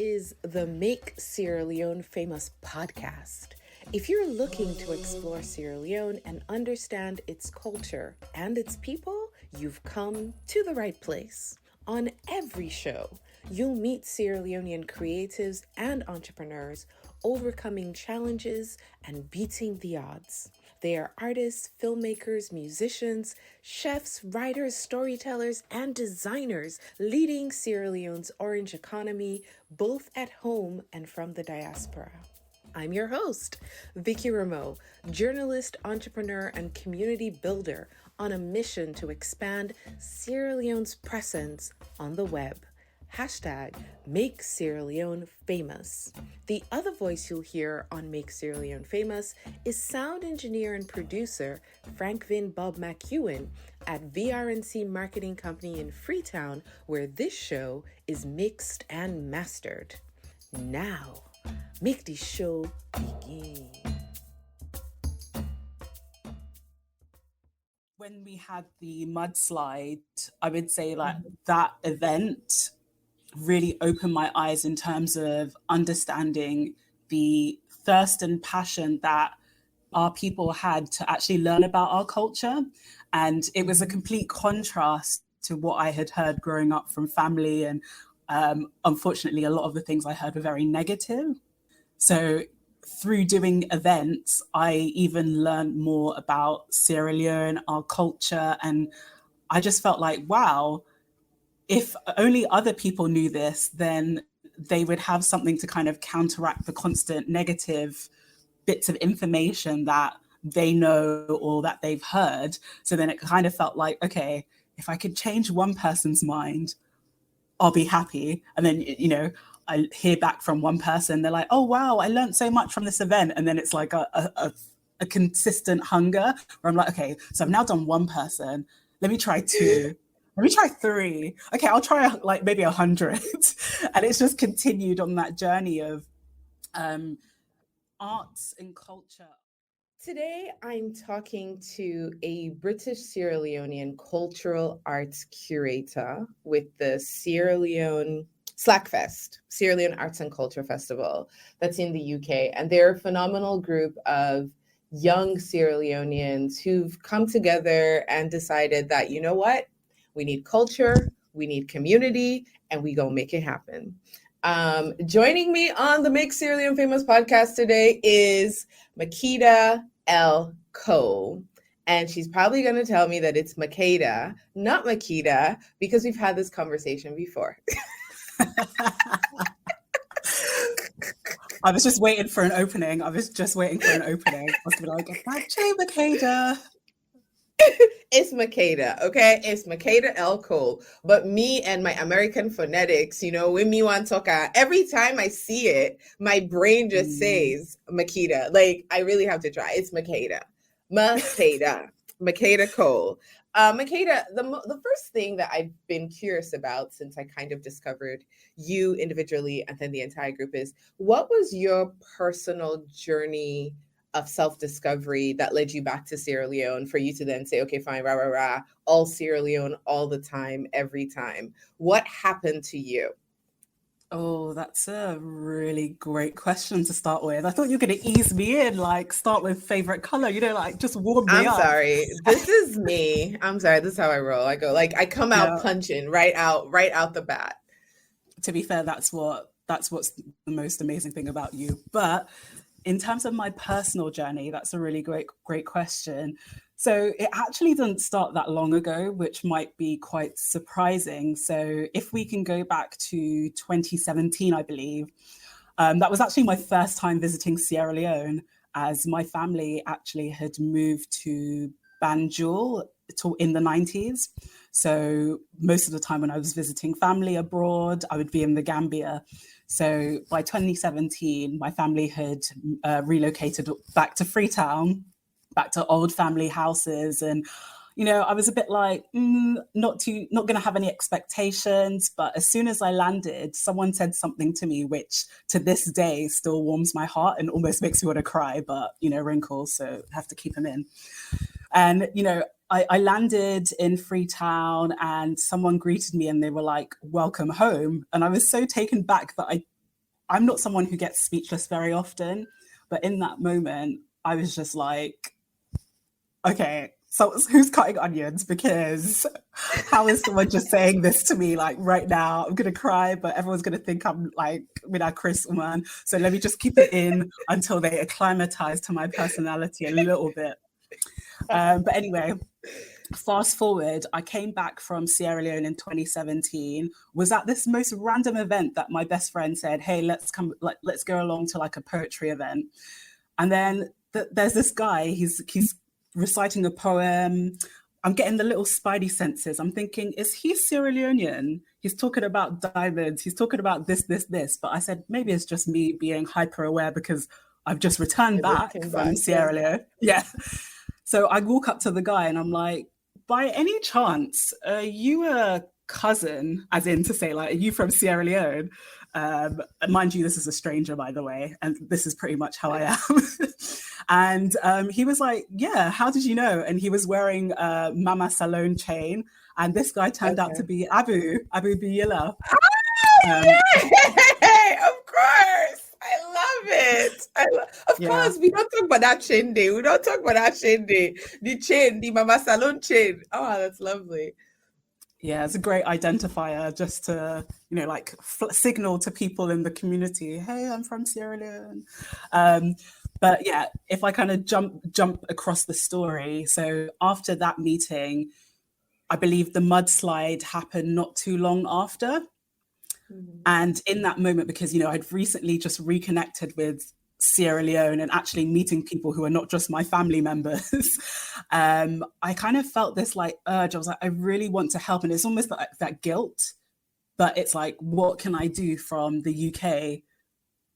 is the Make Sierra Leone Famous podcast. If you're looking to explore Sierra Leone and understand its culture and its people, you've come to the right place. On every show, you'll meet Sierra Leonean creatives and entrepreneurs overcoming challenges and beating the odds. They are artists, filmmakers, musicians, chefs, writers, storytellers, and designers leading Sierra Leone's orange economy, both at home and from the diaspora. I'm your host, Vickie Remoe, journalist, entrepreneur, and community builder on a mission to expand Sierra Leone's presence on the web. Hashtag Make Sierra Leone Famous. The other voice you'll hear on Make Sierra Leone Famous is sound engineer and producer Frank Bob McEwen at VRNC Marketing Company in Freetown, where this show is mixed and mastered. Now, make the show begin. When we had the mudslide, I would say that event really opened my eyes in terms of understanding the thirst and passion that our people had to actually learn about our culture. And it was a complete contrast to what I had heard growing up from family. And unfortunately, a lot of the things I heard were very negative. So through doing events, I even learned more about Sierra Leone, our culture. And I just felt like, wow, if only other people knew this, then they would have something to kind of counteract the constant negative bits of information that they know or that they've heard. So then it kind of felt like, okay, if I could change one person's mind, I'll be happy. And then, I hear back from one person, they're like, oh, wow, I learned so much from this event. And then it's like a consistent hunger where I'm like, okay, so I've now done one person. Let me try two. Let me try three. Okay, I'll try like maybe 100. And it's just continued on that journey of arts and culture. Today, I'm talking to a British Sierra Leonean cultural arts curator with the Sierra Leone SLACfest, Sierra Leone Arts and Culture Festival, that's in the UK. And they're a phenomenal group of young Sierra Leoneans who've come together and decided that, you know what? We need culture, we need community, and we gonna make it happen. Joining me on the Make Sierra Leone Famous podcast today is Makeda Cole. And she's probably going to tell me that it's Makeda, not Makeda, because we've had this conversation before. I was just waiting for an opening. I was going to be like, actually, Makeda. It's Makeda, okay? It's Makeda Cole. But me and my American phonetics, when me want to talk, every time I see it, my brain just says Makeda. Like, I really have to try. It's Makeda. Makeda Cole. Makeda, the first thing that I've been curious about since I kind of discovered you individually and then the entire group is, what was your personal journey of self-discovery that led you back to Sierra Leone for you to then say, okay, fine, all Sierra Leone, all the time, every time? What happened to you? Oh, that's a really great question to start with. I thought you were going to ease me in, start with favorite color, just warm me up. I'm sorry. This is me. I'm sorry. This is how I roll. I go I come out punching right out the bat. To be fair, that's what's the most amazing thing about you. But in terms of my personal journey, that's a really great question. So it actually didn't start that long ago, which might be quite surprising. So if we can go back to 2017, I believe, that was actually my first time visiting Sierra Leone, as my family actually had moved to Banjul in the 90s. So most of the time when I was visiting family abroad, I would be in the Gambia. So by 2017, my family had relocated back to Freetown, back to old family houses. And, I was a bit like, not going to have any expectations. But as soon as I landed, someone said something to me, which to this day still warms my heart and almost makes me want to cry. But, wrinkles, so I have to keep them in. And, I landed in Freetown and someone greeted me and they were like, welcome home. And I was so taken back that I I'm not someone who gets speechless very often, but in that moment, I was just like, okay, so who's cutting onions? Because how is someone just saying this to me like right now? I'm gonna cry, but everyone's gonna think I'm like with Chris woman. So let me just keep it in until they acclimatize to my personality a little bit. But anyway, fast forward, I came back from Sierra Leone in 2017, was at this most random event that my best friend said, hey, let's go along to like a poetry event. And then there's this guy, he's reciting a poem. I'm getting the little spidey senses. I'm thinking, is he Sierra Leonean? He's talking about diamonds. He's talking about this, this, this. But I said, maybe it's just me being hyper aware because I've just returned back from Sierra Leone. Yeah. So I walk up to the guy and I'm like, by any chance, are you a cousin, as in to say, like, are you from Sierra Leone? Mind you, this is a stranger, by the way, and this is pretty much how I am. And he was like, yeah, how did you know? And he was wearing a Mama Salone chain. And this guy turned out to be Abu Biyila. Of course. I love it. Of course, we don't talk about that chain day. We don't talk about that chain day. The chain, the Mama Salon chain. Oh, that's lovely. Yeah, it's a great identifier just to, like signal to people in the community, hey, I'm from Sierra Leone. But yeah, if I kind of jump across the story. So after that meeting, I believe the mudslide happened not too long after. Mm-hmm. And in that moment, because, I'd recently just reconnected with Sierra Leone and actually meeting people who are not just my family members, I kind of felt this like urge. I was like, I really want to help. And it's almost like that guilt, but it's like, what can I do from the UK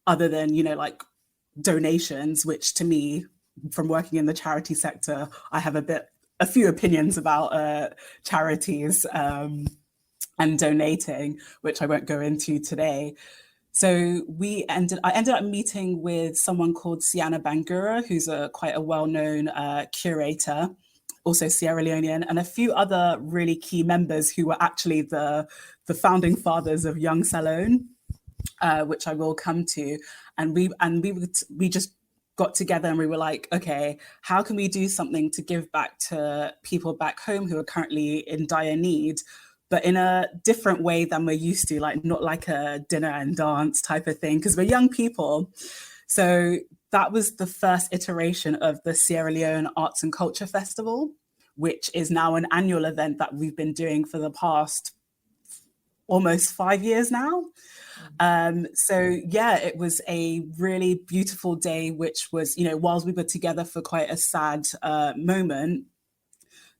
other than, like donations, which to me, from working in the charity sector, I have a few opinions about charities and donating, which I won't go into today. So I ended up meeting with someone called Siana Bangura, who's quite a well-known curator, also Sierra Leonean, and a few other really key members who were actually the founding fathers of Young Salone, which I will come to. And we just got together and we were like, okay, how can we do something to give back to people back home who are currently in dire need, but in a different way than we're used to, like not like a dinner and dance type of thing, because we're young people. So that was the first iteration of the Sierra Leone Arts and Culture Festival, which is now an annual event that we've been doing for the past almost 5 years now. So yeah, it was a really beautiful day, which was, whilst we were together for quite a sad moment,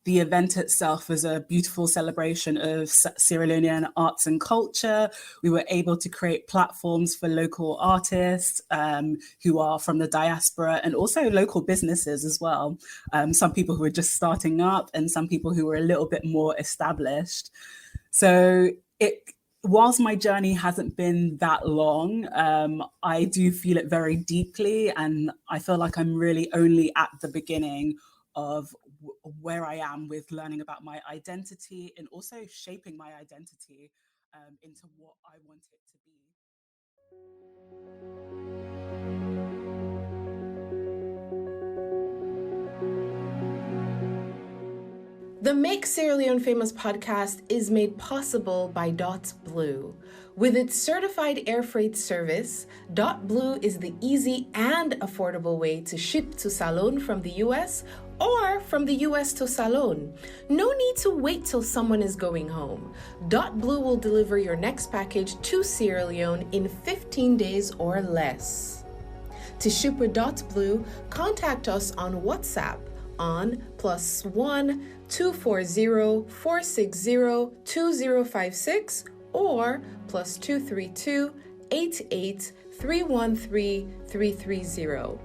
the event itself was a beautiful celebration of Sierra Leonean arts and culture. We were able to create platforms for local artists who are from the diaspora, and also local businesses as well. Some people who were just starting up and some people who were a little bit more established. So whilst my journey hasn't been that long, I do feel it very deeply. And I feel like I'm really only at the beginning of where I am with learning about my identity and also shaping my identity into what I want it to be. The Make Sierra Leone Famous podcast is made possible by .Blue. With its certified air freight service, .Blue is the easy and affordable way to ship to Salone from the US or from the US to Salone. No need to wait till someone is going home. .Blue will deliver your next package to Sierra Leone in 15 days or less. To ship with .Blue, contact us on WhatsApp on +1 240 460 2056 or +232 88 313 330.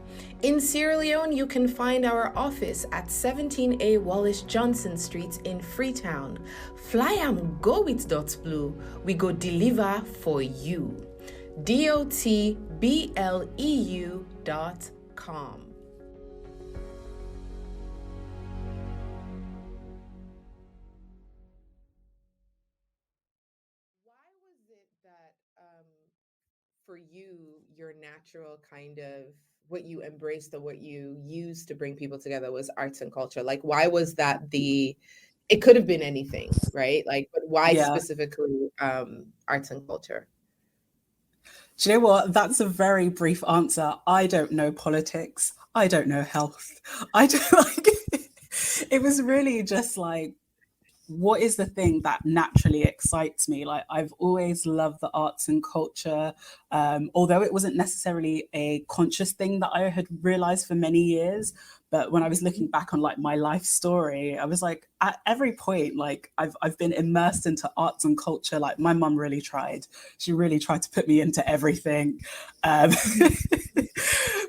In Sierra Leone, you can find our office at 17A Wallace Johnson Street in Freetown. Fly and go with .Blue. We go deliver for you. DOTBLEU.com. for you, your natural kind of what you embraced or what you used to bring people together was arts and culture? Like, why was that it could have been anything, right? Like, but why Yeah. specifically arts and culture? Do you know what? That's a very brief answer. I don't know politics. I don't know health. I don't like it was really just like, what is the thing that naturally excites me? Like, I've always loved the arts and culture, although it wasn't necessarily a conscious thing that I had realized for many years. But when I was looking back on like my life story, I was like, at every point, like I've been immersed into arts and culture. Like my mum really tried; she really tried to put me into everything. Um,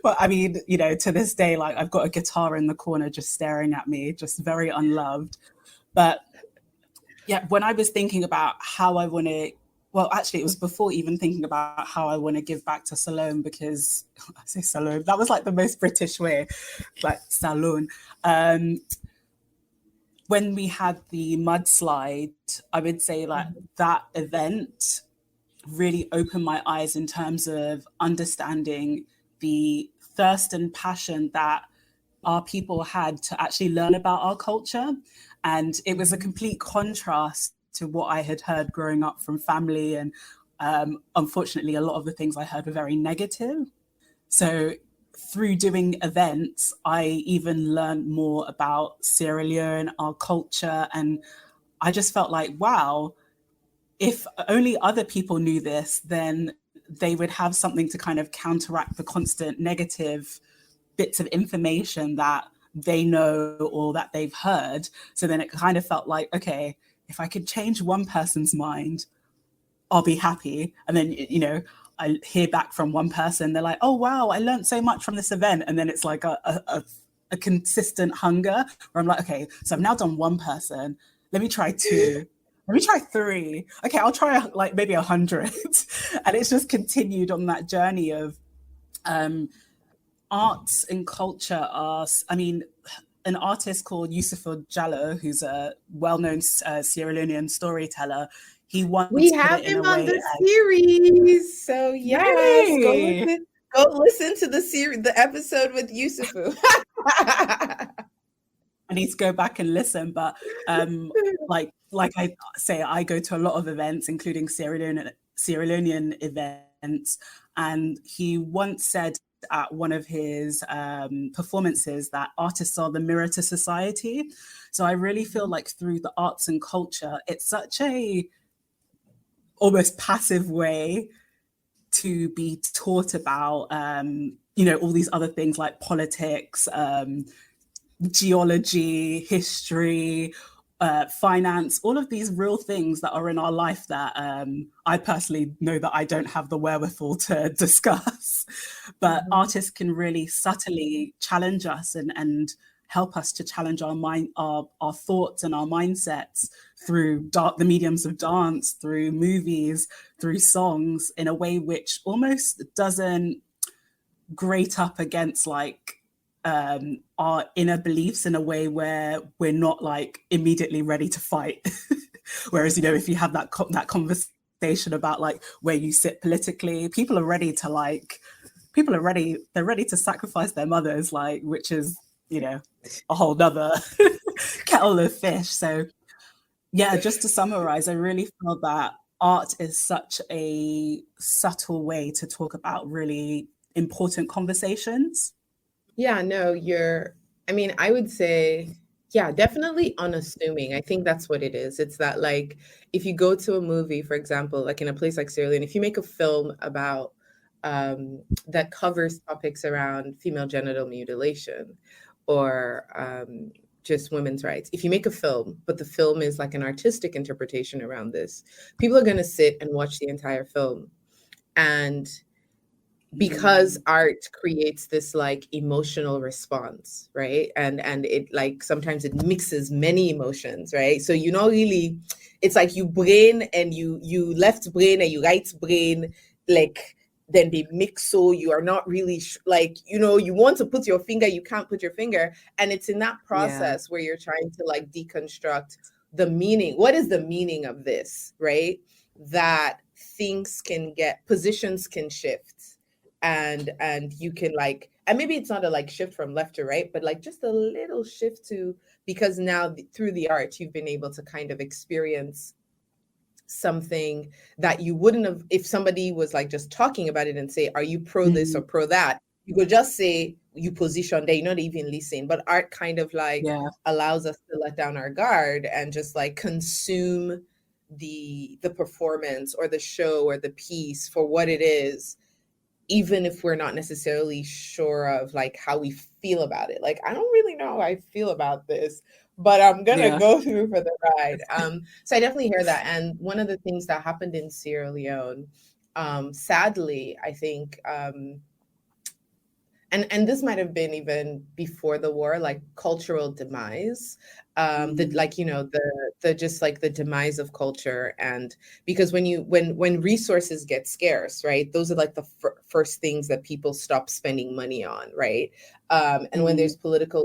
but I mean, you know, to this day, like I've got a guitar in the corner just staring at me, just very unloved. But yeah, when I was thinking about how I want to, well, actually, it was before even thinking about how I want to give back to Salone, because I say Salone, that was like the most British way, like Salone. When we had the mudslide, I would say like that event really opened my eyes in terms of understanding the thirst and passion that our people had to actually learn about our culture. And it was a complete contrast to what I had heard growing up from family. And unfortunately, a lot of the things I heard were very negative. So through doing events, I even learned more about Sierra Leone, our culture. And I just felt like, wow, if only other people knew this, then they would have something to kind of counteract the constant negative bits of information that they know or that they've heard. So then it kind of felt like, okay, if I could change one person's mind, I'll be happy. And then, you know, I hear back from one person, they're like, oh, wow, I learned so much from this event. And then it's like a consistent hunger where I'm like, okay, so I've now done one person. Let me try two. Let me try three. Okay, I'll try like maybe 100. And it's just continued on that journey of arts and culture are, I mean, an artist called Yusufu Jallo, who's a well-known Sierra Leonean storyteller, he We once put have it in him a on way the as, series. So yes, really? go listen to the series, the episode with Yusufu. I need to go back and listen, but like I say, I go to a lot of events, including Sierra Leonean events, and he once said at one of his performances that artists are the mirror to society. So I really feel like through the arts and culture, it's such a almost passive way to be taught about, you know, all these other things like politics, geology, history, finance, all of these real things that are in our life that I personally know that I don't have the wherewithal to discuss. But artists can really subtly challenge us and help us to challenge our mind, our thoughts and our mindsets through the mediums of dance, through movies, through songs, in a way which almost doesn't grate up against like our inner beliefs in a way where we're not like immediately ready to fight. Whereas, you know, if you have that conversation about like where you sit politically, people are ready to like, they're ready to sacrifice their mothers, like, which is, you know, a whole nother kettle of fish. So yeah, just to summarize, I really feel that art is such a subtle way to talk about really important conversations. Yeah, no, I mean, I would say, yeah, definitely unassuming. I think that's what it is. It's that, like, if you go to a movie, for example, like in a place like Sierra Leone, if you make a film about that covers topics around female genital mutilation or just women's rights, if you make a film, but the film is like an artistic interpretation around this, people are going to sit and watch the entire film. And because art creates this like emotional response, right? And it like sometimes it mixes many emotions, right? So you know, really, it's like you brain and you left brain and you right brain, like then they mix, so you are not really like, you know, you want to put your finger, you can't put your finger, and it's in that Yeah. process where you're trying to like deconstruct the meaning. What is the meaning of this, right? That positions can shift, and you can like, and maybe it's not a like shift from left to right, but like just a little shift to, because now through the art you've been able to kind of experience something that you wouldn't have if somebody was like just talking about it and say, are you pro this or pro that? You could just say you position there, you're not even listening. But art kind of like allows us to let down our guard and just like consume the performance or the show or the piece for what it is, even if we're not necessarily sure of like how we feel about it. Like, I don't really know how I feel about this, but I'm gonna go through for the ride. So I definitely hear that. And one of the things that happened in Sierra Leone, sadly, I think, and this might have been even before the war, like cultural demise, the like, you know, the just like the demise of culture. And because when resources get scarce, right, those are like the first things that people stop spending money on, right? And when there's political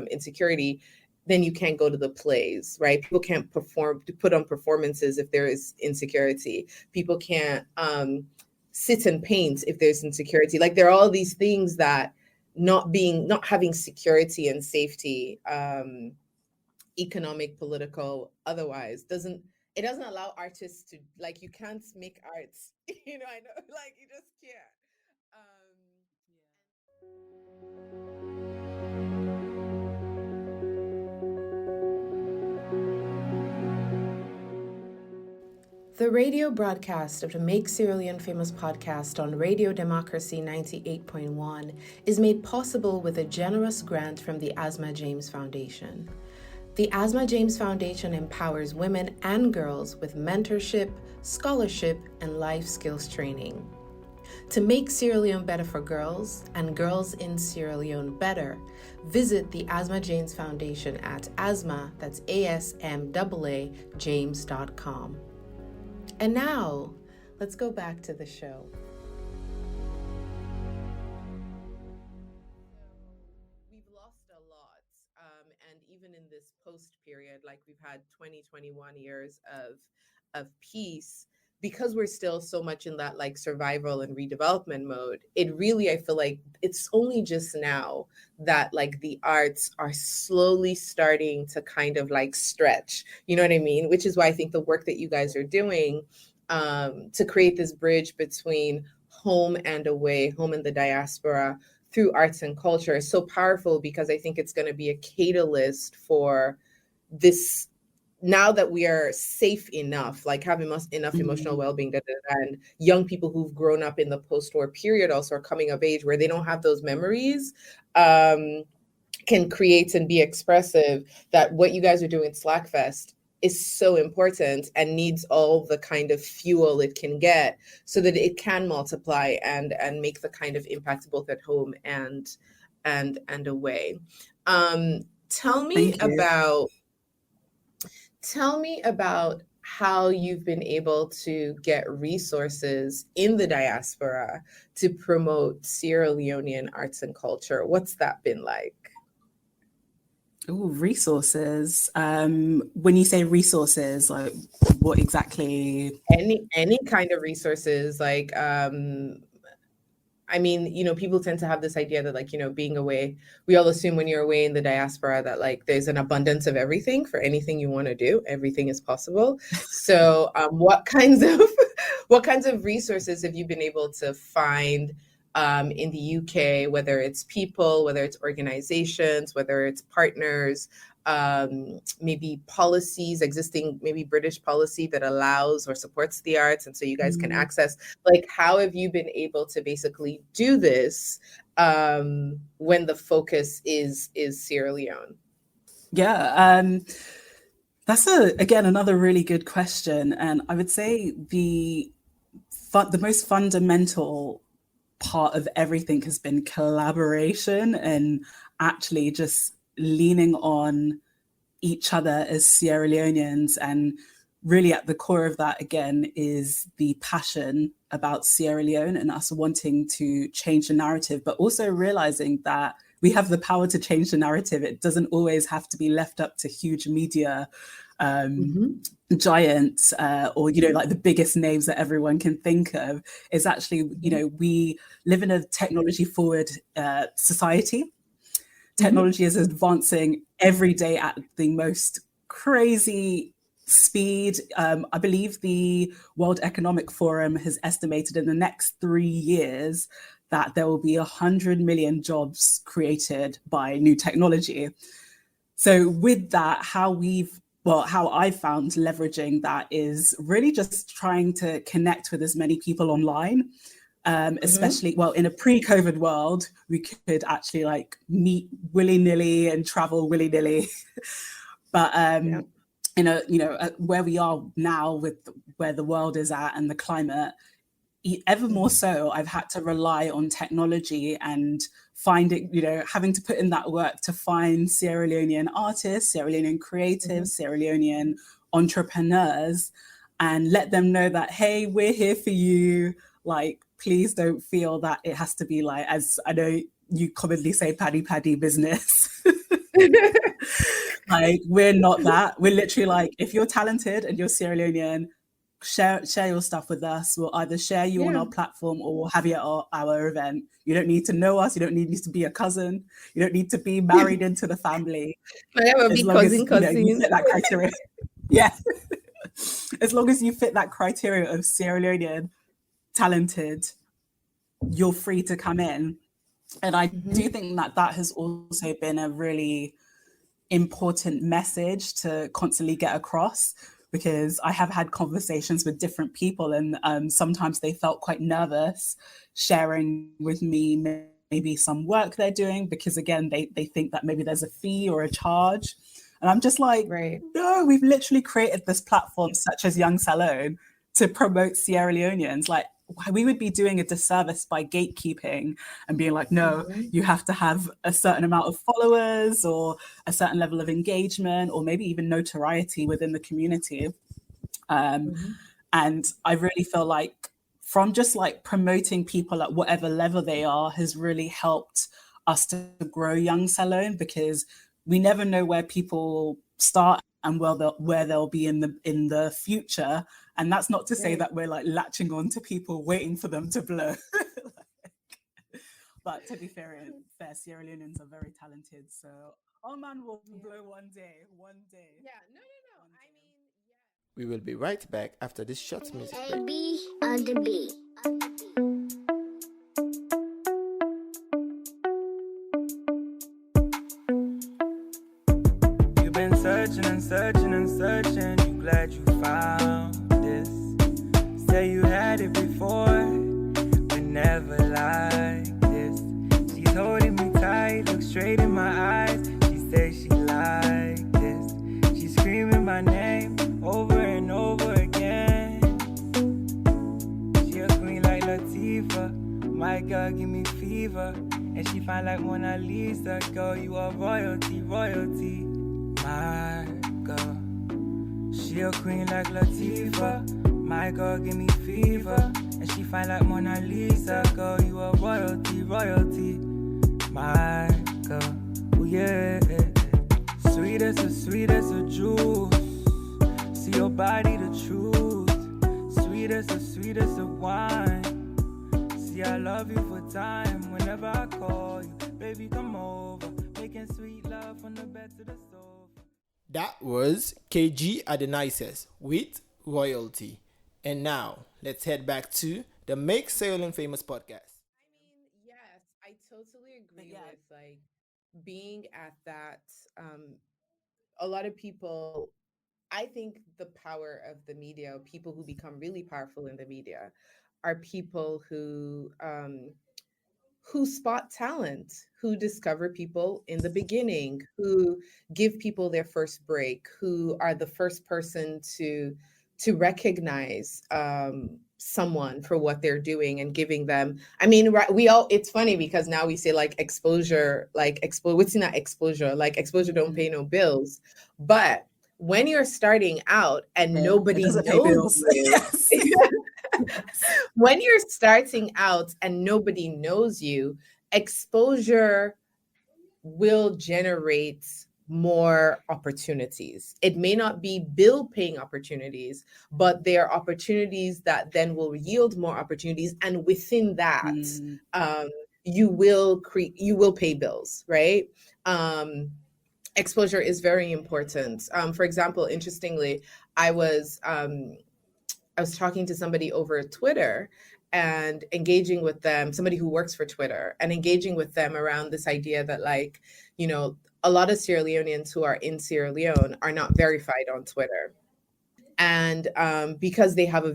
insecurity, then you can't go to the plays, right? People can't put on performances if there is insecurity. People can't sit and paint if there's insecurity. Like, there are all these things that not having security and safety, economic, political, otherwise, doesn't allow artists to, like, you can't make arts. You know, I know, like, you just can't. The radio broadcast of the Make Sierra Leone Famous podcast on Radio Democracy 98.1 is made possible with a generous grant from the Asma James Foundation. The Asma James Foundation empowers women and girls with mentorship, scholarship, and life skills training. To make Sierra Leone better for girls and girls in Sierra Leone better, visit the Asma James Foundation at asma, that's ASMAA, james.com. And now, let's go back to the show. We've lost a lot. And even in this post period, like we've had 21 years of peace, because we're still so much in that like survival and redevelopment mode, it really, I feel like it's only just now that like the arts are slowly starting to kind of like stretch, you know what I mean? Which is why I think the work that you guys are doing to create this bridge between home and away, home and the diaspora through arts and culture is so powerful, because I think it's going to be a catalyst for this. Now that we are safe enough, like having enough emotional well-being, and young people who've grown up in the post-war period also are coming of age where they don't have those memories, can create and be expressive, that what you guys are doing at SLACfest is so important and needs all the kind of fuel it can get so that it can multiply and make the kind of impact both at home and away. Tell me about how you've been able to get resources in the diaspora to promote Sierra Leonean arts and culture. What's that been like? Oh, resources. When you say resources, like what exactly? Any kind of resources, like I mean, you know, people tend to have this idea that, like, you know, being away, we all assume when you're away in the diaspora that like there's an abundance of everything for anything you want to do. Everything is possible. So what kinds of resources have you been able to find in the UK, whether it's people, whether it's organizations, whether it's partners, maybe policies, existing maybe British policy that allows or supports the arts, and so you guys can access, like, how have you been able to basically do this when the focus is Sierra Leone? Yeah, that's again another really good question, and I would say the most fundamental part of everything has been collaboration and actually just leaning on each other as Sierra Leoneans. And really at the core of that, again, is the passion about Sierra Leone and us wanting to change the narrative, but also realizing that we have the power to change the narrative. It doesn't always have to be left up to huge media giants, or, you know, like the biggest names that everyone can think of, is actually, you know, we live in a technology forward society. Technology is advancing every day at the most crazy speed. I believe the World Economic Forum has estimated in the next 3 years that there will be 100 million jobs created by new technology. So with that, how I found leveraging that is really just trying to connect with as many people online. Especially, well, in a pre-COVID world, we could actually like meet willy-nilly and travel willy-nilly. But where we are now with where the world is at and the climate, ever more so, I've had to rely on technology and finding, you know, having to put in that work to find Sierra Leonean artists, Sierra Leonean creatives, Sierra Leonean entrepreneurs, and let them know that, hey, we're here for you. Like, please don't feel that it has to be like, as I know you commonly say, paddy business. Like, we're not that. We're literally like, if you're talented and you're Sierra Leonean, share your stuff with us. We'll either share you on our platform or we'll have you at our event. You don't need to know us. You don't need to be a cousin. You don't need to be married into the family. As long as you fit that criteria. Yeah. As long as you fit that criteria of Sierra Leonean, talented, you're free to come in. And I do think that has also been a really important message to constantly get across, because I have had conversations with different people, and sometimes they felt quite nervous sharing with me maybe some work they're doing, because again, they think that maybe there's a fee or a charge. And I'm just like, no, we've literally created this platform such as Young Salone to promote Sierra Leoneans. Like, we would be doing a disservice by gatekeeping and being like, no, you have to have a certain amount of followers or a certain level of engagement or maybe even notoriety within the community. And I really feel like from just like promoting people at whatever level they are has really helped us to grow Young Salone, because we never know where people start and where they'll be in the future. And that's not to say that we're like latching on to people waiting for them to blow. But to be fair, Sierra Leoneans are very talented. So our man will blow one day. Yeah, no. I mean, we will be right back after this short music break. AB on the beat. You've been searching and searching and searching. You glad you found this. Say you had it before, but never like this. She's holding me tight, look straight in my eyes. She says she like this. She's screaming my name over and over again. She a queen like Latifah. My girl give me fever. And she fine like Mona Lisa. Girl, you are royalty, royalty. My girl, she a queen like Latifah. My girl give me fever. And she fine like Mona Lisa. Girl, you are royalty, royalty. My girl, oh yeah. Sweet as a juice. See your body the truth. Sweet as a wine. See I love you for time. Whenever I call you, baby come over. Making sweet love from the bed to the sofa. That was KG at the nicest with royalty. And now let's head back to the Make Sierra Leone Famous podcast. I mean, yes, I totally agree with like being at that. A lot of people, I think the power of the media, people who become really powerful in the media, are people who spot talent, who discover people in the beginning, who give people their first break, who are the first person to recognize someone for what they're doing and giving them. I mean, it's funny because now we say like exposure, what's in that exposure? Like exposure don't pay no bills. But when you're starting out and nobody knows you, when you're starting out and nobody knows you, exposure will generate more opportunities. It may not be bill paying opportunities, but they are opportunities that then will yield more opportunities. And within that, you will pay bills, right? Exposure is very important. For example, interestingly, I was talking to somebody over Twitter and engaging with them, somebody who works for Twitter, and engaging with them around this idea that, like, a lot of Sierra Leoneans who are in Sierra Leone are not verified on Twitter. And because they have a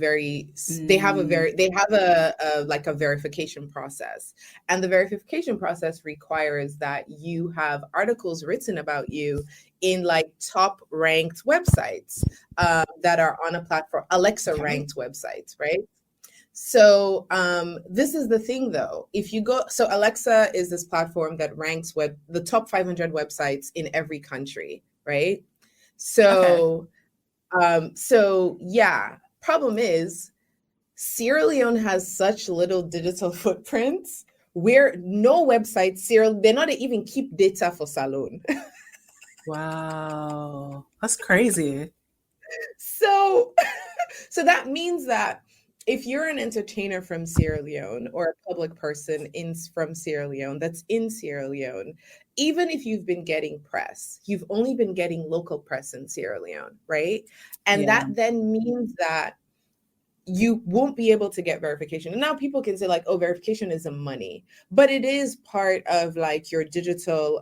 verification process, and the verification process requires that you have articles written about you in like top ranked websites that are on a platform, Alexa ranked websites, right? So this is the thing though, if you go, so Alexa is this platform that ranks the top 500 websites in every country, right? So yeah, problem is Sierra Leone has such little digital footprints where no websites, they're not even keep data for Salone. Wow, that's crazy. So that means that if you're an entertainer from Sierra Leone or a public person from Sierra Leone that's in Sierra Leone, even if you've been getting press, you've only been getting local press in Sierra Leone, right? And that then means that you won't be able to get verification. And now people can say like, oh, verification isn't money, but it is part of like your digital,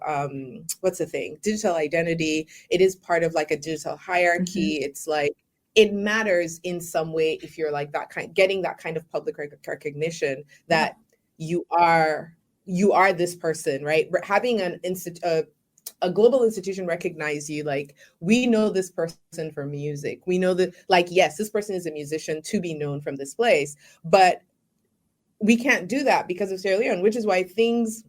digital identity. It is part of like a digital hierarchy. It's like, it matters in some way if you're like getting that kind of public recognition that you are this person, right? Having a global institution recognize you, like, we know this person for music. We know that, like, yes, this person is a musician to be known from this place, but we can't do that because of Sierra Leone, which is why things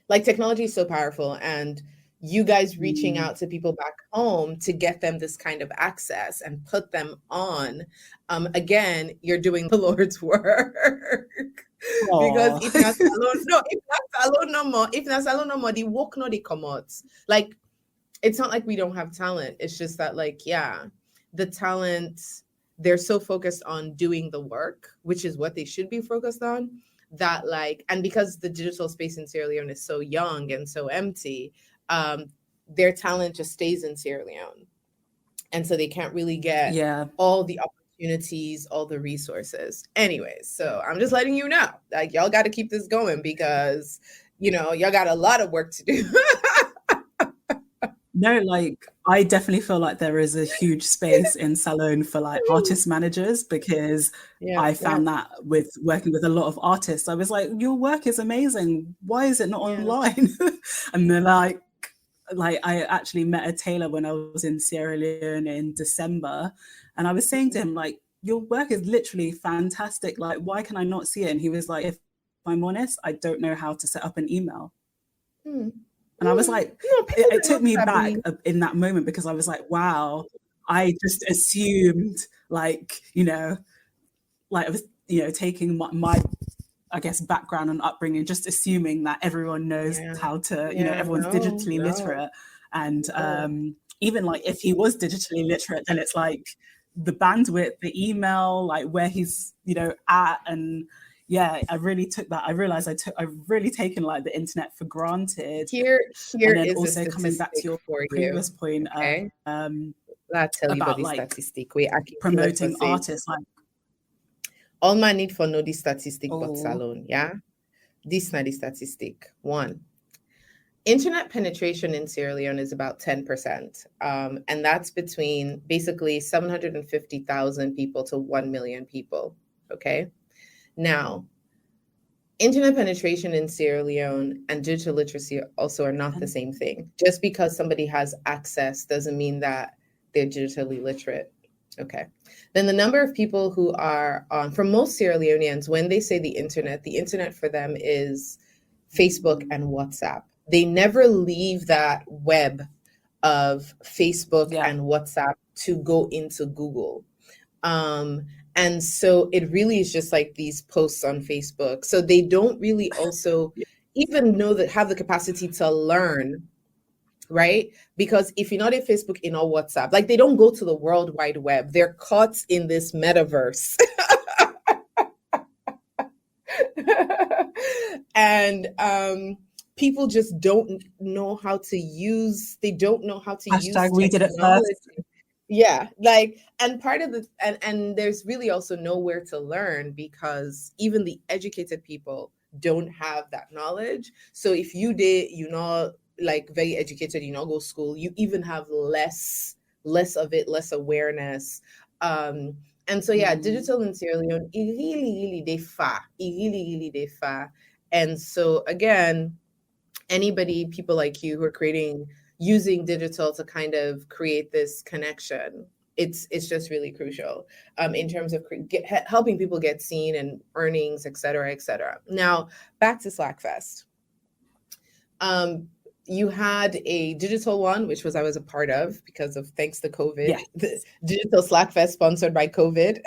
like technology is so powerful, and you guys reaching out to people back home to get them this kind of access and put them on. Again, you're doing the Lord's work. Because if not Salone no more, the work no they come out. Like, it's not like we don't have talent. It's just that, like, yeah, the talent, they're so focused on doing the work, which is what they should be focused on, that like, and because the digital space in Sierra Leone is so young and so empty, their talent just stays in Sierra Leone. And so they can't really get all the opportunities, all the resources. Anyways, so I'm just letting you know, like, y'all got to keep this going because, y'all got a lot of work to do. No, like, I definitely feel like there is a huge space in Salone for like artist managers, because I found that with working with a lot of artists, I was like, your work is amazing. Why is it not online? And then like I actually met a tailor when I was in Sierra Leone in December, and I was saying to him, like, your work is literally fantastic. Like, why can I not see it? And he was like, if I'm honest, I don't know how to set up an email. And I was like, it took me back in that moment, because I was like, wow, I just assumed like I was, taking my I guess, background and upbringing, just assuming that everyone knows how to, everyone's digitally literate. And even like if he was digitally literate, then it's like the bandwidth, the email, like where he's, at. And I really took that. I realized I've really taken like the internet for granted. Here and then is also coming back to your previous point, okay? I'll tell you about the statistic. Promoting artists, like, all man need for know the statistic but Salone, yeah? This is not the statistic. 1, internet penetration in Sierra Leone is about 10%. And that's between basically 750,000 people to 1 million people, okay? Now, internet penetration in Sierra Leone and digital literacy also are not the same thing. Just because somebody has access doesn't mean that they're digitally literate. Okay. Then the number of people who are on, for most Sierra Leoneans, when they say the internet for them is Facebook and WhatsApp. They never leave that web of Facebook and WhatsApp to go into Google. And so it really is just like these posts on Facebook. So they don't really also even know that have the capacity to learn right? Because if you're not in Facebook, in all WhatsApp, like they don't go to the World Wide Web. They're caught in this metaverse. And people just don't know how to use, they don't know how to use Hashtag we did it technology. first. Yeah, like, and part of the, and there's really also nowhere to learn because even the educated people don't have that knowledge. So if you did, you know, like very educated, you know, go school, you even have less of it, less awareness. And so yeah, digital in Sierra Leone, it really they far. It really they far. And so again, people like you who are using digital to kind of create this connection, it's just really crucial in terms of helping people get seen and earnings, et cetera, et cetera. Now back to SLACfest. You had a digital one, which I was a part of because of, thanks to COVID. Yes. The digital SLACfest sponsored by COVID.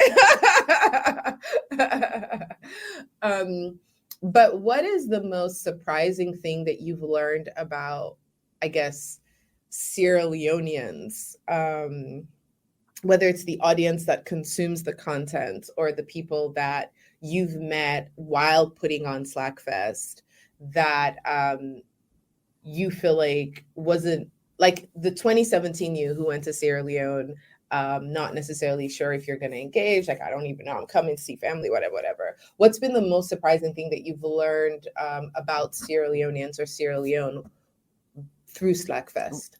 But what is the most surprising thing that you've learned about, I guess, Sierra Leoneans, whether it's the audience that consumes the content or the people that you've met while putting on SLACfest, that you feel like wasn't like the 2017 you who went to Sierra Leone, not necessarily sure if you're going to engage, like, I don't even know, I'm coming to see family, whatever. What's been the most surprising thing that you've learned about Sierra Leoneans or Sierra Leone through SLACfest?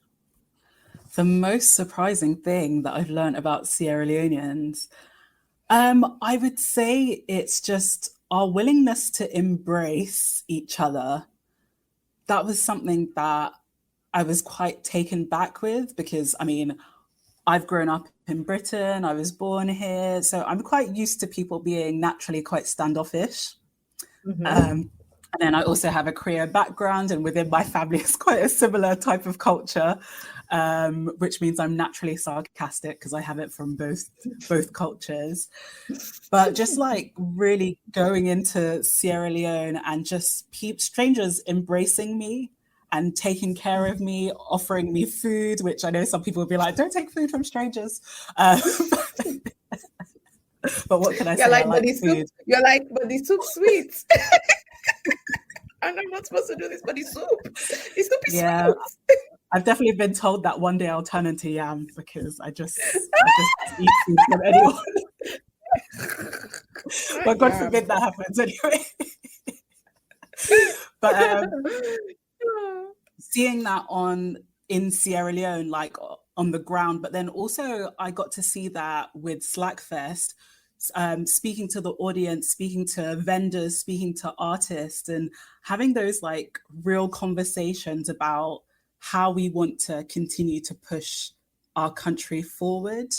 The most surprising thing that I've learned about Sierra Leoneans, I would say it's just our willingness to embrace each other. That was something that I was quite taken back with because, I mean, I've grown up in Britain, I was born here, so I'm quite used to people being naturally quite standoffish. Mm-hmm. And then I also have a Korean background, and within my family it's quite a similar type of culture, which means I'm naturally sarcastic because I have it from both cultures. But just like really going into Sierra Leone and just strangers embracing me and taking care of me, offering me food, which I know some people would be like, don't take food from strangers. But what can I say? Like, I like food. You're like, but the soup's sweet. And I'm not supposed to do this, but the soup is sweet. I've definitely been told that one day I'll turn into yam because I just eat food from anyone. But God forbid that happens anyway. But seeing that in Sierra Leone, like on the ground, but then also I got to see that with SLACfest, speaking to the audience, speaking to vendors, speaking to artists, and having those like real conversations about how we want to continue to push our country forward.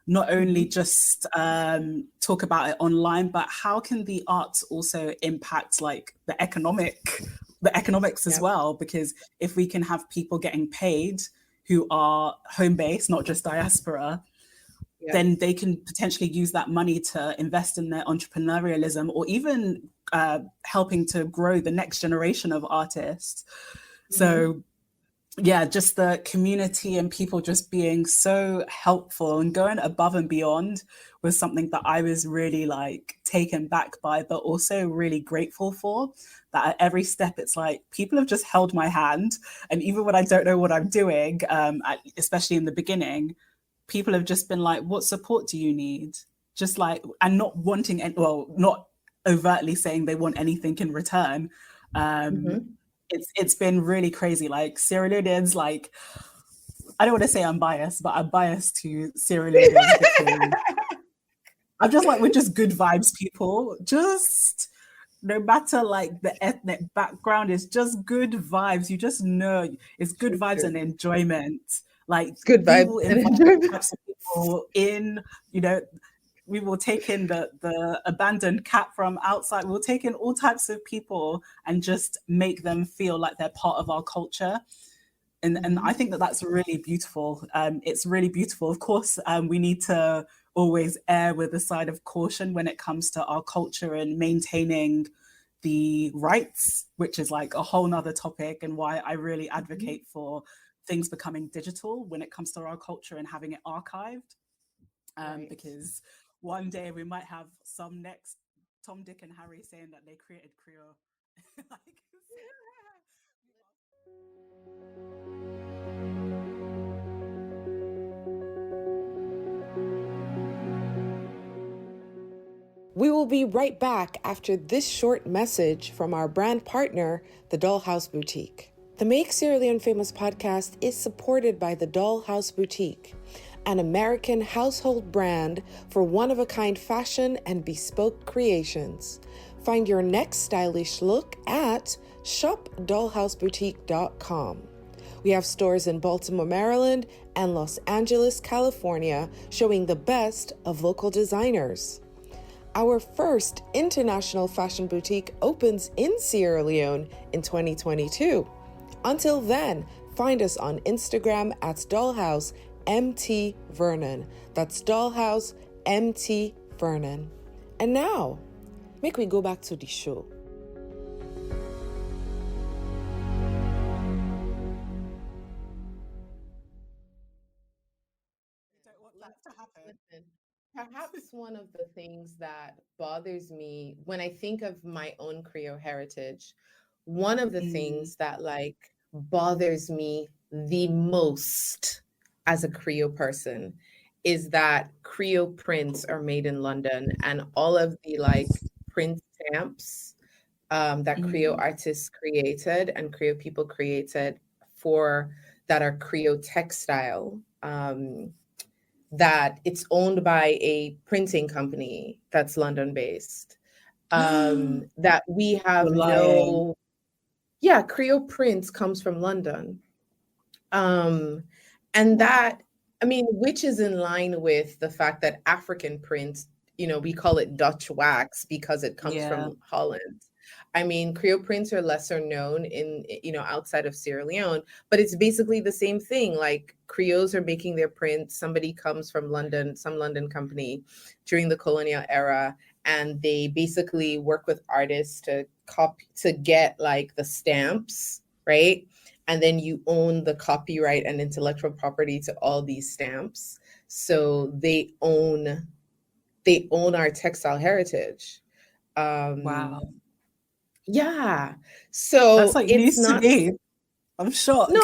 Not only just talk about it online, but how can the arts also impact like the economics as well? Because if we can have people getting paid who are home-based, not just diaspora, then they can potentially use that money to invest in their entrepreneurialism or even helping to grow the next generation of artists. So yeah, just the community and people just being so helpful and going above and beyond was something that I was really like taken back by, but also really grateful for. That at every step, it's like people have just held my hand. And even when I don't know what I'm doing, especially in the beginning, people have just been like, what support do you need? Just like, and not wanting, not overtly saying they want anything in return. It's been really crazy. Like Sierra Leoneans, like, I don't want to say I'm biased, but I'm biased to Sierra Leoneans because I'm just like, we're just good vibes people. Just no matter like the ethnic background, it's just good vibes. You just know it's good vibes and enjoyment. Like it's good vibes and enjoyment. Types of people in, you know, we will take in the abandoned cat from outside. We'll take in all types of people and just make them feel like they're part of our culture. And I think that that's really beautiful. It's really beautiful. Of course, we need to always err with a side of caution when it comes to our culture and maintaining the rights, which is like a whole nother topic and why I really advocate for things becoming digital when it comes to our culture and having it archived. Right. Because one day we might have some next Tom, Dick, and Harry saying that they created Creole. We will be right back after this short message from our brand partner, the Dollhouse Boutique. The Make Sierra Leone Famous podcast is supported by the Dollhouse Boutique, an American household brand for one-of-a-kind fashion and bespoke creations. Find your next stylish look at shopdollhouseboutique.com. We have stores in Baltimore, Maryland, and Los Angeles, California, showing the best of local designers. Our first international fashion boutique opens in Sierra Leone in 2022. Until then, find us on Instagram at Dollhouse MT Vernon. That's Dollhouse MT Vernon. And now, make we go back to the show. Don't want that to happen. Listen, perhaps one of the things that bothers me when I think of my own Creole heritage, one of the things that like bothers me the most as a Creole person is that Creole prints are made in London, and all of the like print stamps that Creole artists created and Creole people created for that are Creole textile. That it's owned by a printing company that's London based. That we have no, yeah, Creole Prints comes from London. And that, I mean, which is in line with the fact that African print, you know, we call it Dutch wax because it comes from Holland. I mean, Creole prints are lesser known in, you know, outside of Sierra Leone, but it's basically the same thing. Like Creoles are making their prints. Somebody comes from London, some London company during the colonial era, and they basically work with artists to copy, to get like the stamps, right? And then you own the copyright and intellectual property to all these stamps. So they own our textile heritage. Wow. Yeah. So that's like it's news to me. I'm shocked. No,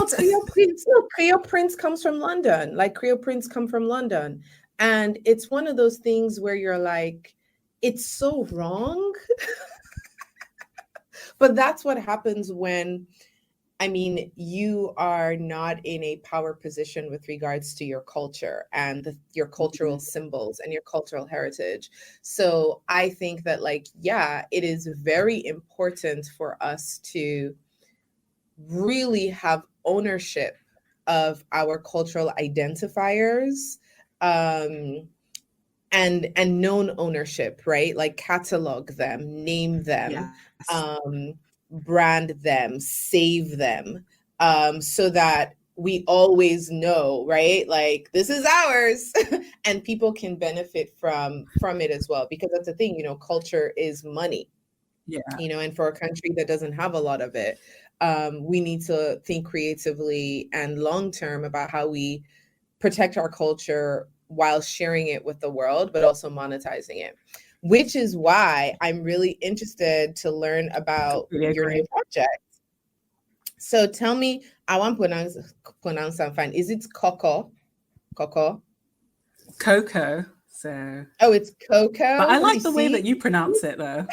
Creole Prince comes from London. Like Creole Prince come from London. And it's one of those things where you're like, it's so wrong. But that's what happens when, I mean, you are not in a power position with regards to your culture and your cultural symbols and your cultural heritage. So I think that, like, yeah, it is very important for us to really have ownership of our cultural identifiers, and known ownership, right? Like catalog them, name them, brand them, save them, so that we always know, right? Like this is ours, and people can benefit from it as well. Because that's the thing, you know, culture is money. Yeah. You know, and for a country that doesn't have a lot of it, we need to think creatively and long term about how we protect our culture while sharing it with the world, but also monetizing it. Which is why I'm really interested to learn about your new project. So tell me, I want to pronounce some fine. Is it Coco? Coco. So. Oh, it's Coco. But I like the way that you pronounce it, though.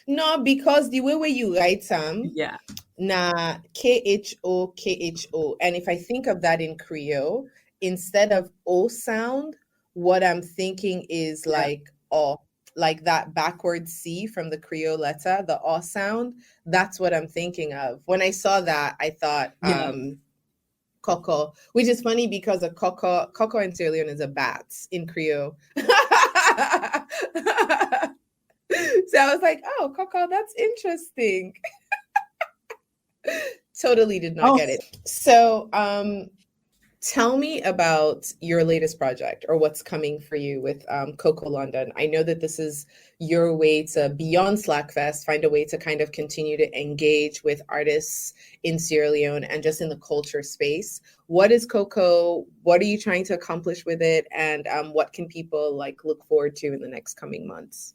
No, because the way you write them, na KHO. And if I think of that in Creole, instead of O sound, what I'm thinking is like O, like that backward C from the Creole letter, the O sound. That's what I'm thinking of. When I saw that, I thought Coco, which is funny because a Coco in Sierra Leone is a bat in Creole. So I was like, oh, Coco, that's interesting. Totally did not get it. So Tell me about your latest project or what's coming for you with Coco London. I know that this is your way to, beyond SLACfest, find a way to kind of continue to engage with artists in Sierra Leone and just in the culture space. What is Coco? What are you trying to accomplish with it? And what can people like look forward to in the next coming months?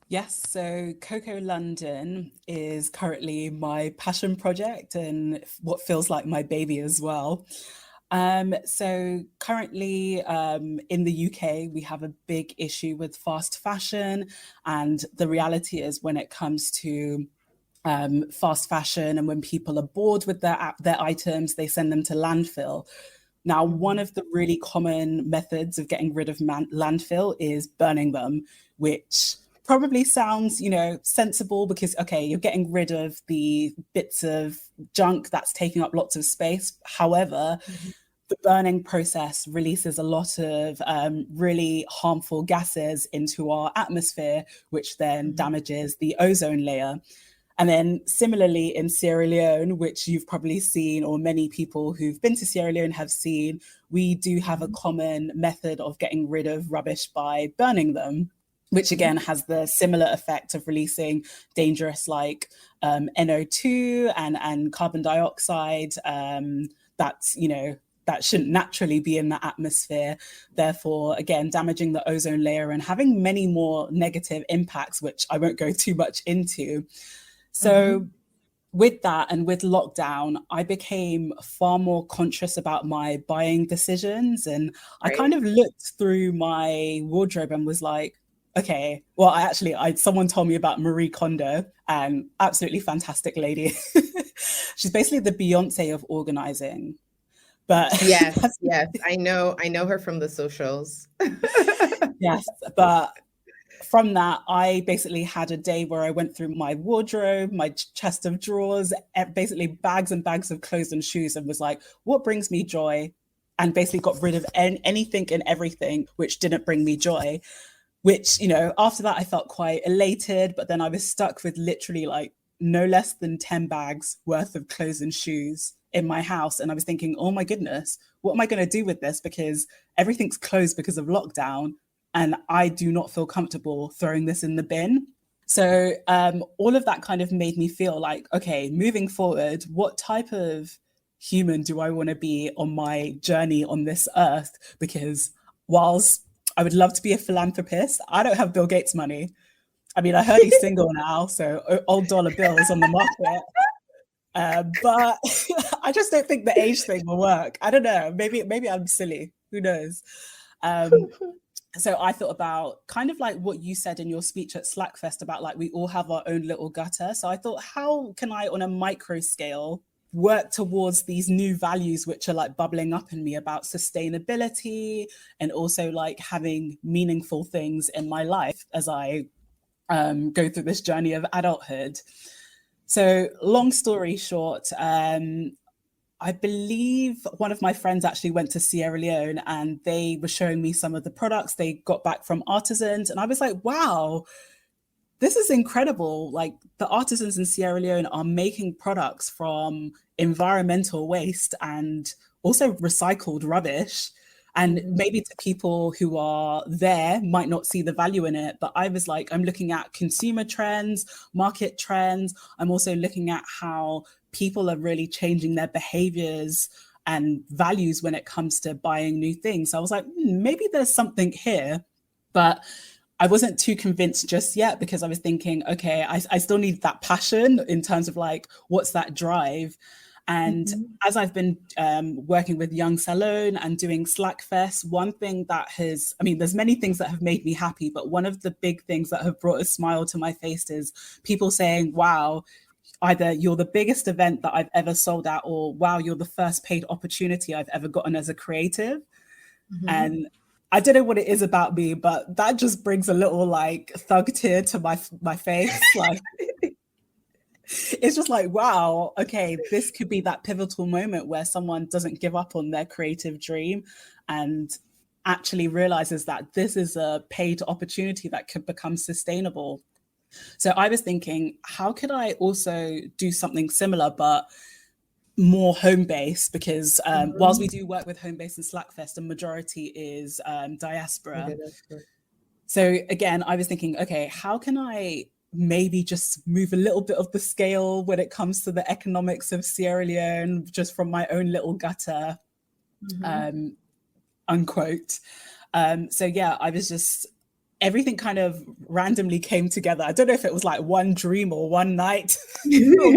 Yes, so Coco London is currently my passion project and what feels like my baby as well. So currently in the UK, we have a big issue with fast fashion. And the reality is when it comes to fast fashion and when people are bored with their items, they send them to landfill. Now, one of the really common methods of getting rid of landfill is burning them, which probably sounds, sensible because, okay, you're getting rid of the bits of junk that's taking up lots of space. However, the burning process releases a lot of really harmful gases into our atmosphere, which then damages the ozone layer. And then similarly in Sierra Leone, which you've probably seen, or many people who've been to Sierra Leone have seen, we do have a common method of getting rid of rubbish by burning them, which again has the similar effect of releasing dangerous like NO2 and carbon dioxide that shouldn't naturally be in the atmosphere, therefore, again, damaging the ozone layer and having many more negative impacts, which I won't go too much into. So with that and with lockdown, I became far more conscious about my buying decisions. And I kind of looked through my wardrobe and was like, okay, well, someone told me about Marie Kondo, and absolutely fantastic lady. She's basically the Beyonce of organizing. But yes, I know her from the socials. Yes, but from that, I basically had a day where I went through my wardrobe, my chest of drawers, basically bags and bags of clothes and shoes, and was like, what brings me joy? And basically got rid of anything and everything which didn't bring me joy, which, after that, I felt quite elated. But then I was stuck with literally like no less than 10 bags worth of clothes and shoes in my house. And I was thinking, oh my goodness, what am I going to do with this? Because everything's closed because of lockdown. And I do not feel comfortable throwing this in the bin. So all of that kind of made me feel like, okay, moving forward, what type of human do I want to be on my journey on this earth? Because whilst I would love to be a philanthropist, I don't have Bill Gates money. I mean, I heard he's single now, so old dollar bills on the market. But I just don't think the age thing will work. I don't know. Maybe I'm silly. Who knows? So I thought about kind of like what you said in your speech at SLACfest about like we all have our own little gutter. So I thought, how can I on a micro scale work towards these new values which are like bubbling up in me about sustainability and also like having meaningful things in my life as I go through this journey of adulthood. So long story short, I believe one of my friends actually went to Sierra Leone and they were showing me some of the products they got back from artisans. And I was like, wow, this is incredible. Like the artisans in Sierra Leone are making products from environmental waste and also recycled rubbish. And maybe to people who are there might not see the value in it. But I was like, I'm looking at consumer trends, market trends. I'm also looking at how people are really changing their behaviors and values when it comes to buying new things. So I was like, maybe there's something here. But I wasn't too convinced just yet because I was thinking, okay, I still need that passion in terms of like, what's that drive? And as I've been working with Young Salone and doing SLACfest, one thing that there's many things that have made me happy, but one of the big things that have brought a smile to my face is people saying, wow, either you're the biggest event that I've ever sold out, or wow, you're the first paid opportunity I've ever gotten as a creative. And I don't know what it is about me, but that just brings a little like thug tear to my face. Like, it's just like, wow, okay, this could be that pivotal moment where someone doesn't give up on their creative dream and actually realizes that this is a paid opportunity that could become sustainable. So I was thinking, how could I also do something similar, but more home-based, because whilst we do work with home-based and SLACfest, the majority is diaspora. Okay, that's good. So again, I was thinking, okay, how can I maybe just move a little bit of the scale when it comes to the economics of Sierra Leone, just from my own little gutter, unquote. So yeah, I was just, everything kind of randomly came together. I don't know if it was like one dream or one night, or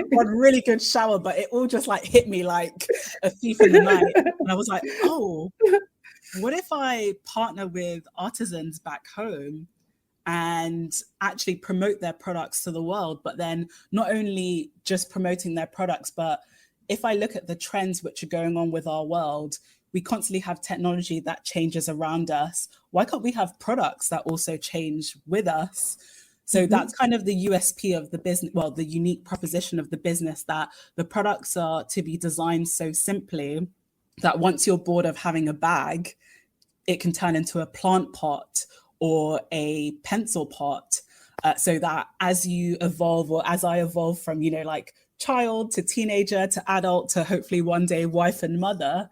one really good shower, but it all just like hit me like a thief in the night. And I was like, oh, what if I partner with artisans back home and actually promote their products to the world, but then not only just promoting their products, but if I look at the trends which are going on with our world, we constantly have technology that changes around us. Why can't we have products that also change with us? So that's kind of the USP of the business, well, the unique proposition of the business, that the products are to be designed so simply that once you're bored of having a bag, it can turn into a plant pot or a pencil pot, so that as you evolve, or as I evolve from, you know, like child to teenager to adult to hopefully one day wife and mother,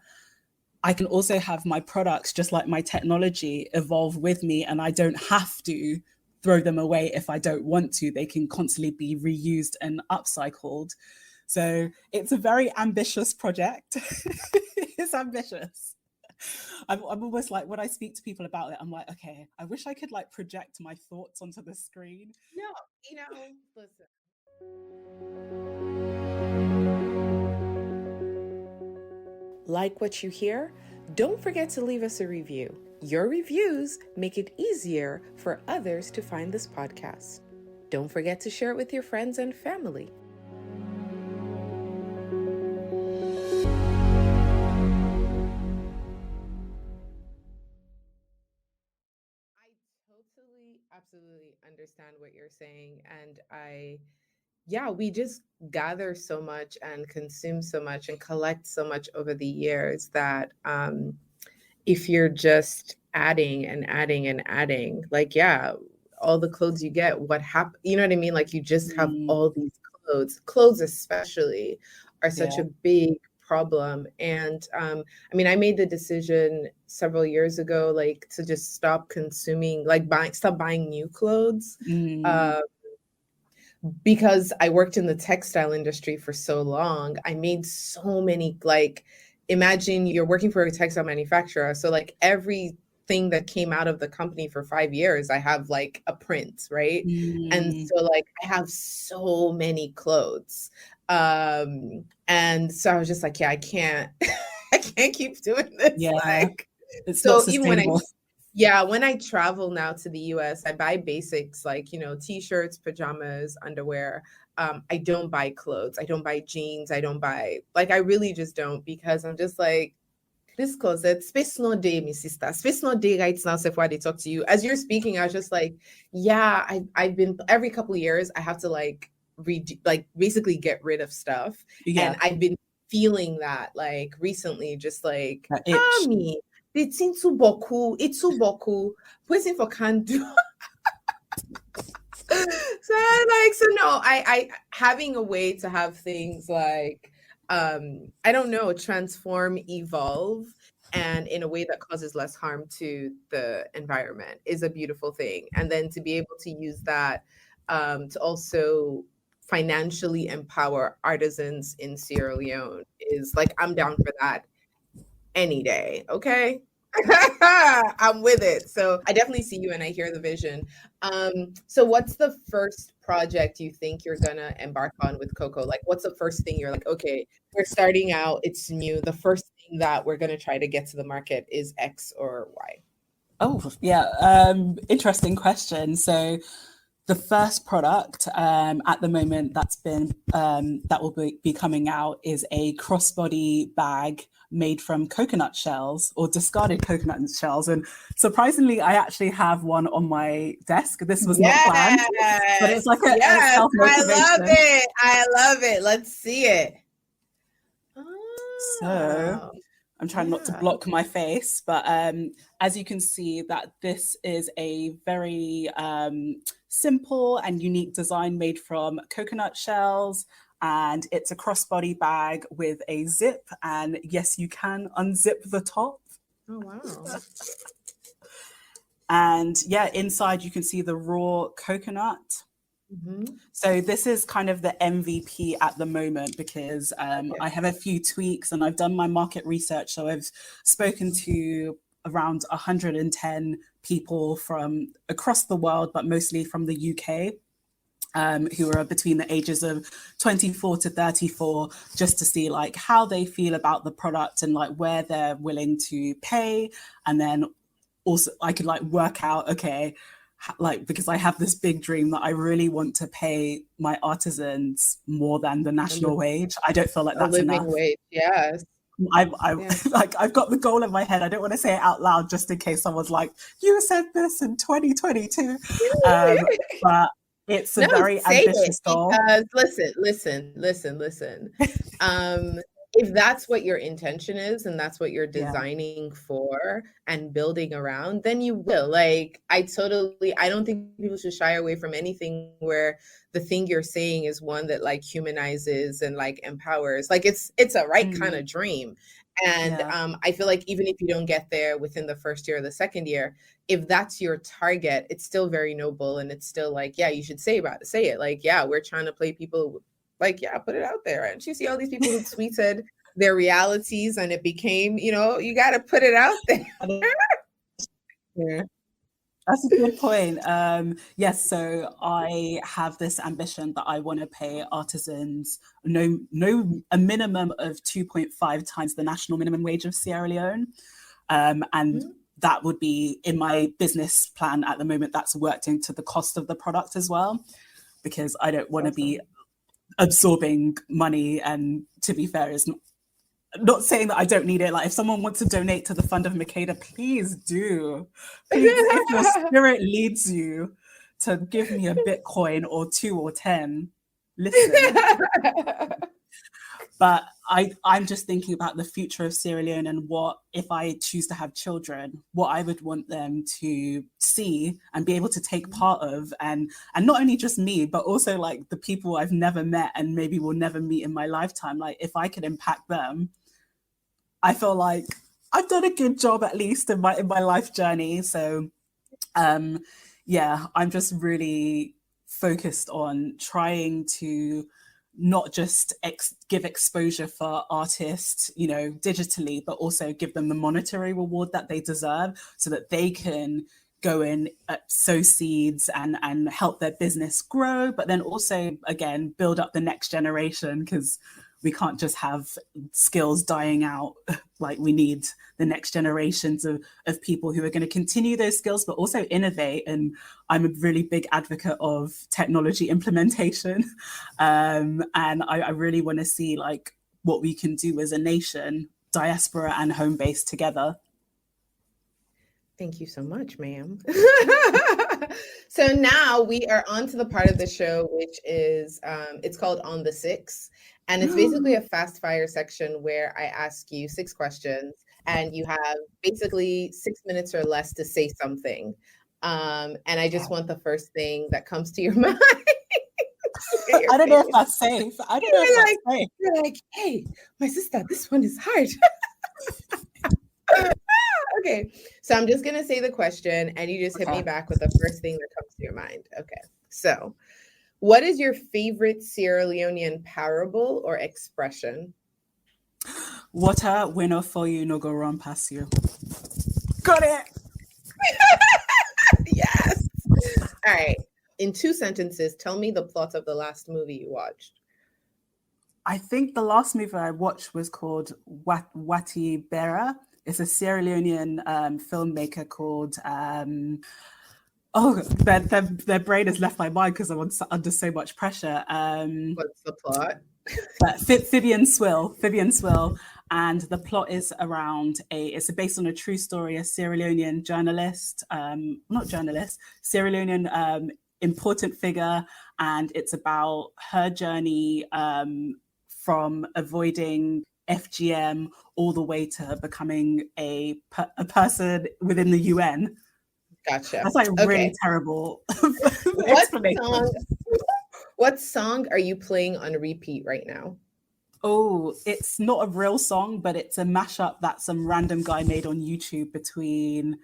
I can also have my products, just like my technology, evolve with me, and I don't have to throw them away if I don't want to. They can constantly be reused and upcycled. So it's a very ambitious project. It's ambitious. I'm almost like, when I speak to people about it, I'm like, okay, I wish I could like project my thoughts onto the screen. No, you know, listen. Like what you hear? Don't forget to leave us a review. Your reviews make it easier for others to find this podcast. Don't forget to share it with your friends and family. Absolutely understand what you're saying. And we just gather so much and consume so much and collect so much over the years that if you're just adding and adding and adding, like, all the clothes you get, what happened? You know what I mean? Like, you just have all these clothes especially are such a big problem. And I made the decision several years ago, like, to just stop consuming, like stop buying new clothes, because I worked in the textile industry for so long. I made so many, like, imagine you're working for a textile manufacturer, so like everything that came out of the company for 5 years, I have like a print, right? And so like I have so many clothes. And so I was just like, I can't I can't keep doing this. Like, it's so not even sustainable. when I travel now to the US, I buy basics like, t-shirts, pajamas, underwear. I don't buy clothes. I don't buy jeans. I don't buy, like, I really just don't, because I'm just like, this closet, space no day, my sister. Space no day right now, so why they talk to you. As you're speaking, I was just like, I've been, every couple of years, I have to like basically get rid of stuff. And I've been feeling that like recently, just like, me. It's too boku, waiting for can do. I having a way to have things like, I don't know, transform, evolve, and in a way that causes less harm to the environment is a beautiful thing. And then to be able to use that to also financially empower artisans in Sierra Leone is like, I'm down for that any day. Okay. I'm with it. So I definitely see you and I hear the vision. So what's the first project you think you're gonna embark on with Coco? Like, what's the first thing you're like, okay, we're starting out, it's new. The first thing that we're gonna try to get to the market is X or Y? Oh, yeah. Interesting question. So the first product at the moment that's been that will be coming out is a crossbody bag made from coconut shells, or discarded coconut shells. And surprisingly, I actually have one on my desk. This was not planned, but it's like a self-motivation. I love it. Let's see it. So I'm trying not to block my face, but as you can see, that this is a very simple and unique design made from coconut shells. and it's a crossbody bag with a zip, and yes, you can unzip the top. Oh, wow. And yeah, inside you can see the raw coconut. Mm-hmm. So this is kind of the MVP at the moment, because I have a few tweaks and I've done my market research. So I've spoken to around 110 people from across the world, but mostly from the UK, who are between the ages of 24 to 34, just to see like how they feel about the product and like where they're willing to pay. And then also I could like work out, okay, like, because I have this big dream that I really want to pay my artisans more than the national wage. I don't feel like that's living enough. wage, yes. Like, I've got the goal in my head. I don't want to say it out loud just in case someone's like, you said this in 2022. But it's a very ambitious goal. Because listen. If that's what your intention is and that's what you're designing for and building around, then you will. Like, I don't think people should shy away from anything where the thing you're saying is one that like humanizes and like empowers. Like, it's a right kind of dream. And I feel like even if you don't get there within the first year or the second year, if that's your target, it's still very noble. And it's still like, yeah, you should say it. Like, yeah, we're trying to play people. Like, yeah, put it out there. And you see all these people who tweeted their realities and it became, you got to put it out there. Yeah. That's a good point. Yes, so I have this ambition that I want to pay artisans a minimum of 2.5 times the national minimum wage of Sierra Leone. And that would be in my business plan at the moment. That's worked into the cost of the product as well, because I don't want to be absorbing money. And to be fair, is not saying that I don't need it. Like, if someone wants to donate to the fund of Makeda, please do. Please, if your spirit leads you to give me a Bitcoin or 2 or 10, listen. But I'm just thinking about the future of Sierra Leone and what, if I choose to have children, what I would want them to see and be able to take part of. And not only just me, but also like the people I've never met and maybe will never meet in my lifetime. Like, if I could impact them, I feel like I've done a good job, at least in my life journey. So yeah, I'm just really focused on trying to not just give exposure for artists, digitally, but also give them the monetary reward that they deserve, so that they can go in, sow seeds and help their business grow, but then also, again, build up the next generation, because we can't just have skills dying out. Like, we need the next generations of people who are going to continue those skills, but also innovate. And I'm a really big advocate of technology implementation. And I really want to see like what we can do as a nation, diaspora and home base together. Thank you so much, ma'am. So now we are on to the part of the show, which is, it's called On the Six. And it's basically a fast fire section where I ask you 6 questions and you have basically 6 minutes or less to say something. And I just want the first thing that comes to your mind. I don't know if that's safe. I don't know if that's safe. You're like, hey, my sister, this one is hard. Okay, so I'm just going to say the question and you just hit me back with the first thing that comes to your mind. Okay, so what is your favorite Sierra Leonean parable or expression? Water winner for you, no go run past you. Got it. Yes. All right. In 2 sentences, tell me the plot of the last movie you watched. I think the last movie I watched was called Wati Bera. It's a Sierra Leonean filmmaker called... their brain has left my mind because I'm under so much pressure. What's the plot? Vivian Swill, and the plot is around it's based on a true story. A Sierra Leonean journalist, Sierra Leonean important figure, and it's about her journey from avoiding FGM all the way to becoming a person within the UN. Gotcha. That's like really terrible explanation. What song are you playing on repeat right now? Oh, it's not a real song, but it's a mashup that some random guy made on YouTube between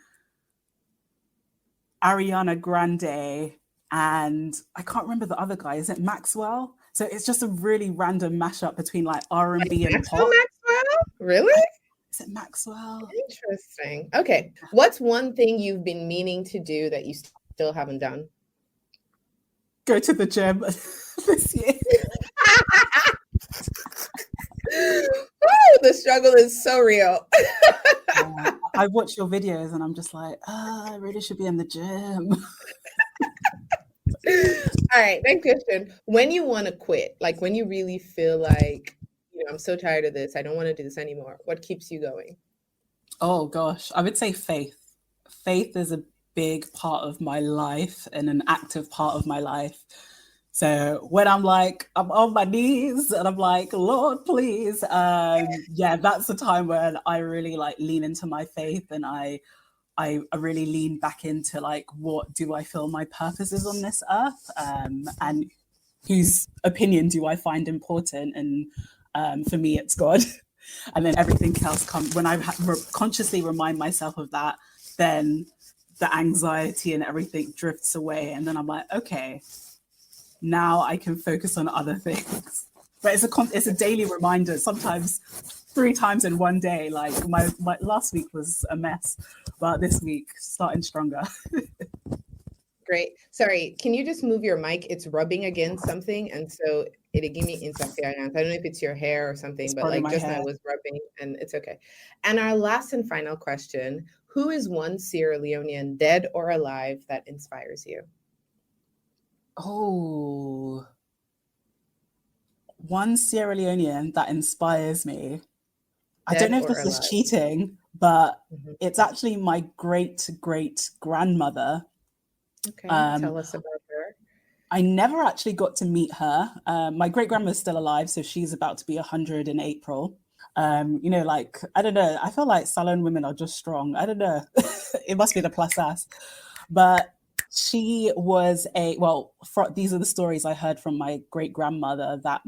Ariana Grande and I can't remember the other guy. Is it Maxwell? So it's just a really random mashup between like R&B and pop. Maxwell? Really? Is it Maxwell? Interesting. Okay. What's one thing you've been meaning to do that you still haven't done? Go to the gym this year. The struggle is so real. I watch your videos and I'm just like, I really should be in the gym. All right, next question. When you want to quit, like when you really feel like, I'm so tired of this, I don't want to do this anymore, what keeps you going? Oh gosh, I would say faith. Faith is a big part of my life and an active part of my life. So when I'm on my knees and I'm like, Lord, please, that's the time when I really like lean into my faith and I really lean back into like, what do I feel my purpose is on this earth, and whose opinion do I find important? And for me, it's God. And then everything else comes when I consciously remind myself of that. Then the anxiety and everything drifts away, and then I'm like, okay, now I can focus on other things. But it's a daily reminder, sometimes 3 times in one day. Like my last week was a mess, but this week starting stronger. Great. Sorry, can you just move your mic? It's rubbing against something, and so it'll give me interference. I don't know if it's your hair or something, It's but like just hair. now it was rubbing, and it's okay. And our last and final question: who is one Sierra Leonean, dead or alive, that inspires you? Oh, one Sierra Leonean that inspires me. I don't know if this is cheating, but it's actually my great grandmother. Okay, tell us about her. I never actually got to meet her. My great grandma's still alive, so she's about to be 100 in April. Like, I don't know. I feel like Salon women are just strong. I don't know. It must be the plus size. But she was these are the stories I heard from my great grandmother that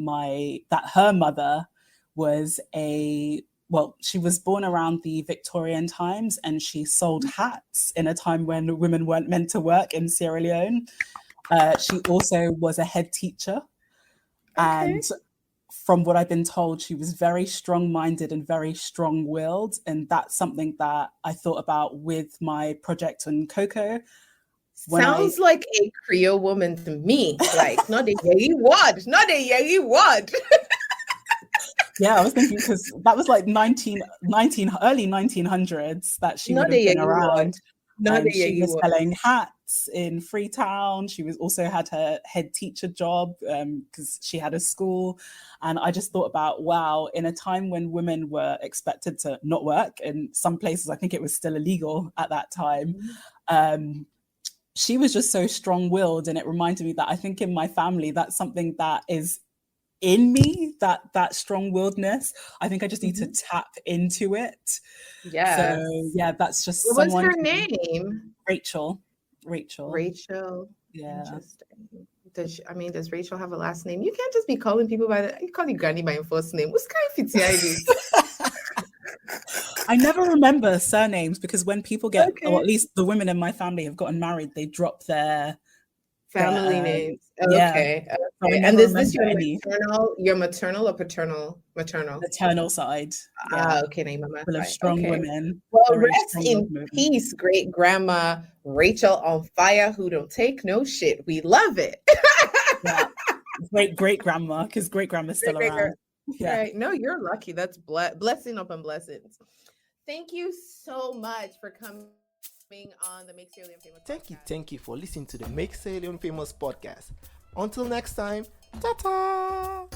her mother was she was born around the Victorian times, and she sold hats in a time when women weren't meant to work in Sierra Leone. She also was a head teacher. Okay. And from what I've been told, she was very strong-minded and very strong-willed. And that's something that I thought about with my project on cocoa. Sounds like a Creole woman to me. Like, not a yegi word. Yeah, I was thinking because that was like early 1900s that she would have been around. She was selling hats in Freetown. She also had her head teacher job because she had a school. And I just thought about, wow, in a time when women were expected to not work, in some places I think it was still illegal at that time, she was just so strong-willed. And it reminded me that I think in my family, that's something that is in me, that strong-willedness. I think I just need to tap into it. Yeah. So yeah, that's just what was her name? Rachel. Yeah. Interesting. Does Rachel have a last name? You can't just be calling people you call your granny by your first name. What's kind of fitzy? I never remember surnames because when people get, or at least the women in my family have gotten married, they drop their family names. Okay. And is this your maternal or paternal? Maternal side. Yeah. Okay, name of full of strong women. Well, rest in peace, great grandma Rachel on fire, who don't take no shit. We love it. Yeah. Great grandma, because great grandma's still around. Yeah. Right. No, you're lucky. That's blessing upon blessings. Thank you so much for coming on the Make Sierra Leone Famous podcast. Thank you for listening to the Make Sierra Leone Famous podcast. Until next time, ta-ta!